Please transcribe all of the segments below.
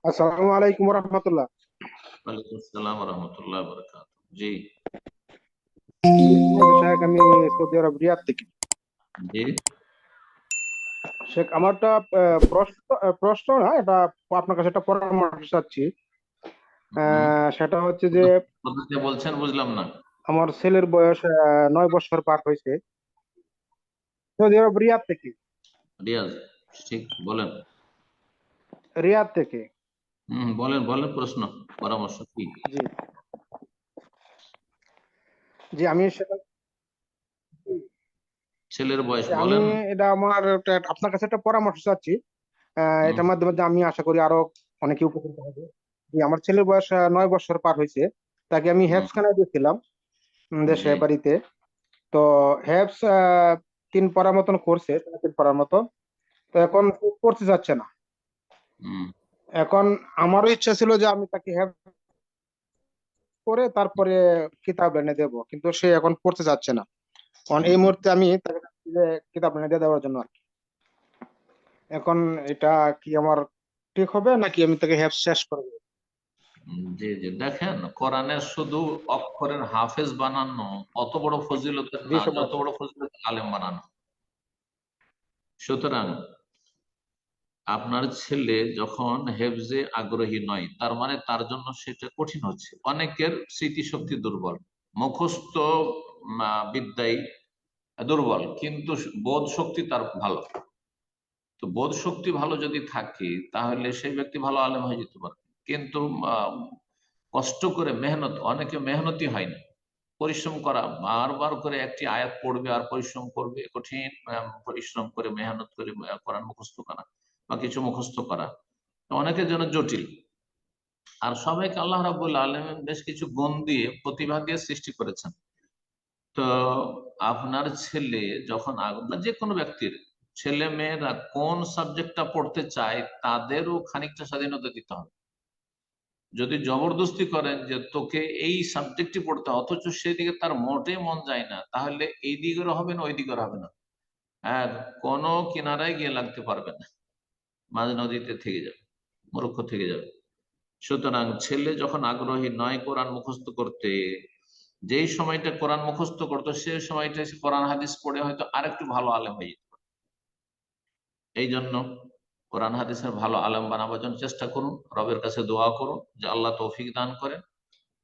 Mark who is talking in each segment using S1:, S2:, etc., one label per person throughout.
S1: আসসালামু আলাইকুম রহমতুল্লাহ।
S2: ওয়ালাইকুম আসসালাম রহমতুল্লাহ বরকাত। জি।
S1: শেখ, আমি সৌদি আরব রিয়াদ থেকে।
S2: জি।
S1: শেখ, আমারটা প্রশ্ন না, এটা আপনার কাছে একটা পরামর্শ চাচ্ছি।
S2: হুম।
S1: সেটা হচ্ছে যে
S2: কোথা থেকে বলছেন বুঝলাম না।
S1: আমার ছেলের বয়স 9 বছর পার হয়েছে। সৌদি আরব রিয়াদ থেকে।
S2: রিয়াজ। ঠিক বলেন।
S1: রিয়াদ থেকে।
S2: বলেন বলেন, প্রশ্ন পরামর্শ কি?
S1: জি। জি, আমি সেটা
S2: ছেলের বয়স
S1: আমি
S2: বলেন।
S1: এটা আপনার কাছে একটা পরামর্শ চাচ্ছি।
S2: হুম।
S1: এটার মাধ্যমে আমি আশা করি আরো অনেকে উপকৃত হবে। জি, আমার ছেলের বয়স 9 বছর পার হয়েছে। তাকে আমি
S2: হুম।
S1: হেফখানায় দিয়েছিলাম, দেশে
S2: জি।
S1: বাড়িতে। তো হ্যাভস 3 পারা মতন করছে, 3 পারার মতো। তো এখন পড়তে যাচ্ছে না।
S2: হুম।
S1: এখন আমারও ইচ্ছা ছিল যে আমি তাকে হ্যাভস করে তারপরে কিতাব এনে দেবো, কিন্তু সে এখন পড়তে যাচ্ছে না। কারণ এই
S2: হুম।
S1: মুহূর্তে আমি তাকে চাচ্ছি যে কিতাব এনে দিয়ে দেওয়ার জন্য আর কি। এখন এটা কি আমার ঠিক হবে, নাকি আমি তাকে হ্যাভস শেষ করবো?
S2: জি জি, দেখেন, কোরআনের শুধু অক্ষরের হাফেজ বানানো অত বড় ফজিলতের
S1: জি
S2: না
S1: সময়
S2: যত
S1: আছে।
S2: বড় ফজিলত আলেম বানানো। সুতরাং আপনার ছেলে যখন হেফজে আগ্রহী নয়, তার মানে তার জন্য সেটা কঠিন হচ্ছে। অনেকের স্মৃতিশক্তি দুর্বল, মুখস্থ বিদ্যায় দুর্বল, কিন্তু বোধ শক্তি তার ভালো। তো বোধ শক্তি ভালো যদি থাকে তাহলে সেই ব্যক্তি ভালো আলেম হয়ে যেতে পারে। কিন্তু আহ, কষ্ট করে মেহনত, অনেকে মেহনতি হয় না। পরিশ্রম করা, বারবার করে একটি আয়াত পড়বে আর পরিশ্রম করবে, কঠিন পরিশ্রম করে মেহনত করে কোরআন মুখস্থ করা বা কিছু মুখস্থ করা অনেকের জন্য জটিল। আর সবাইকে আল্লাহ রাবুল আলামিন বেশ কিছু গুণ দিয়ে, প্রতিভা দিয়ে সৃষ্টি করেছেন। তো আপনার ছেলে যখন বা যে কোনো ব্যক্তির ছেলে মেয়েরা কোন সাবজেক্টটা পড়তে চায় তাদেরও খানিকটা স্বাধীনতা দিতে হবে। যদি জবরদস্তি করেন যে তোকে এই সাবজেক্টই পড়তে হবে, অথচ সেদিকে তার মোটেই মন যায় না, তাহলে এই দিকের হবে না ওই দিকের হবে না। হ্যাঁ, কোনো কিনারায় গিয়ে লাগতে পারবে না, মাঝ নদীতে থেকে যাবে, মূর্খ থেকে যাবে। সুতরাং ছেলে যখন আগ্রহী নয় কোরআন মুখস্থ করতে, যেই সময়টা কোরআন মুখস্থ করতো সেই সময়টা সে কোরআন হাদিস পড়ে হয়তো আরেকটু ভালো আলেম হয়ে যেত। এই জন্য কোরআন হাদিসের ভালো আলেম বানাবার জন্য চেষ্টা করুন, রবের কাছে দোয়া করুন যে আল্লাহ তৌফিক দান করেন।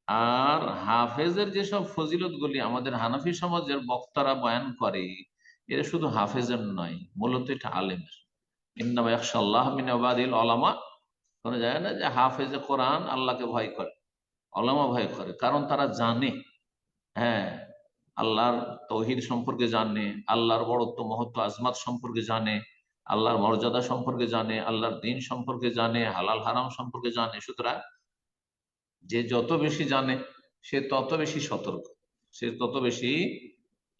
S2: আর হাফেজের যেসব ফজিলত গুলি আমাদের হানাফি সমাজের বক্তারা বয়ান করে, এটা শুধু হাফেজের নয়, মূলত এটা আলেমের। ইন্নামা ইয়াখশাল্লাহ মিন ইবাদিল উলামা। কোনো যায় না যে হাফেজে কোরআন আল্লাহকে ভয় করে, ওলামা ভয় করে, কারণ তারা জানে, হ্যাঁ, আল্লাহর তৌহিদ সম্পর্কে জানে, আল্লাহর বড়ত্ব মহত্ব আজমাত সম্পর্কে জানে, আল্লাহর মর্যাদা সম্পর্কে জানে, আল্লাহর দিন সম্পর্কে জানে, হালাল হারাম সম্পর্কে জানে। সুতরাং যে যত বেশি জানে সে তত বেশি সতর্ক, সে তত বেশি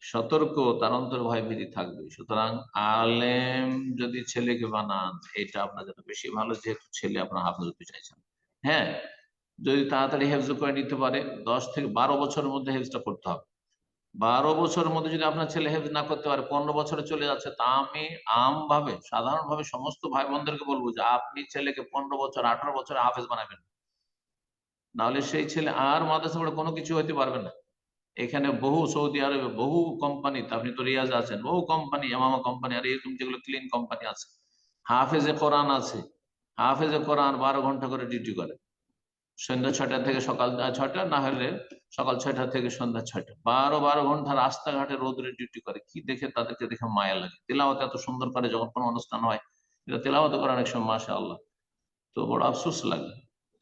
S2: সতর্ক, তার অন্তর ভয় ভীতি থাকবে। সুতরাং আলেম যদি ছেলেকে বানান, এটা আপনার জন্য বেশি ভালো, যেহেতু ছেলে আপনার হাফেজ হতে চাইছেন। হ্যাঁ, যদি তাড়াতাড়ি হেফজ করে নিতে পারে, 10 থেকে 12 বছরের মধ্যে হেফজটা করতে হবে। 12 বছরের মধ্যে যদি আপনার ছেলে হেফজ না করতে পারে, 15 বছরে চলে যাচ্ছে, তা আমি ভাবে সাধারণ ভাবে সমস্ত ভাই বোনদেরকে বলবো যে আপনি ছেলেকে 15 বছর 18 বছরে হাফেজ বানাবেন, নাহলে সেই ছেলে আর মাদ্রাসা পড়ে কোনো কিছু হইতে পারবে না। এখানে বহু সৌদি আরবে বহু কোম্পানি, আপনি তো রিয়াজ আছেন, বহু কোম্পানি, এমামা কোম্পানি আর এরকম যেগুলো ক্লিন কোম্পানি আছে, হাফেজে কোরআন আছে। হাফেজে কোরআন 12 ঘন্টা করে ডিউটি করে, সন্ধ্যা 6টা থেকে সকাল 6টা, না হলে সকাল 6টা থেকে সন্ধ্যা 6টা, 12 12 ঘন্টা রাস্তাঘাটে রোদরে ডিউটি করে। কি দেখে তাদেরকে দেখে মায়া লাগে। তেলাওয়াত এত সুন্দর করে যখন কোনো অনুষ্ঠান হয়, এটা তেলাওয়াত করে অনেক সময়, মাশাআল্লাহ। তো বড় আফসোস লাগে।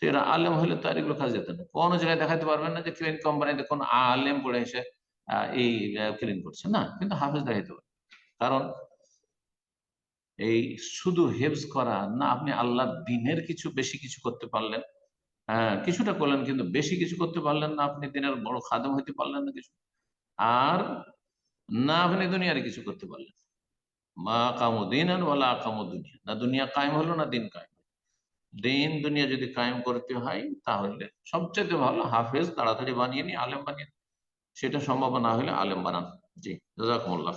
S2: তো এরা আলেম হলে তো আর এগুলো কাজ যেত না। কোনো জায়গায় দেখাতে পারবেন না যে ক্লিন কোম্পানিতে কোন আলেম পড়ে এসে এই ক্লিন করছে না, কিন্তু হাফেজ দেখাইতে পারে। কারণ এই শুধু হেফজ করা না, আপনি আল্লাহর দিনের কিছু বেশি কিছু করতে পারলেন, হ্যাঁ কিছুটা করলেন, কিন্তু বেশি কিছু করতে পারলেন না, আপনি দিনের বড় খাদেম হইতে পারলেন না কিছু। আর না আপনি দুনিয়ারে কিছু করতে পারলেন, মা কামু দিন আর বলা আকামু দুনিয়া, না দুনিয়া কায়েম হলো না দিন কায়েম। দিন দুনিয়া যদি কায়েম করতে হয় তাহলে সবচেয়ে ভালো হাফেজ তাড়াতাড়ি বানিয়ে নি, আলেম বানিয়ে নি। সেটা সম্ভব না হলে আলেম বানান। জি, জাযাকুমুল্লাহ।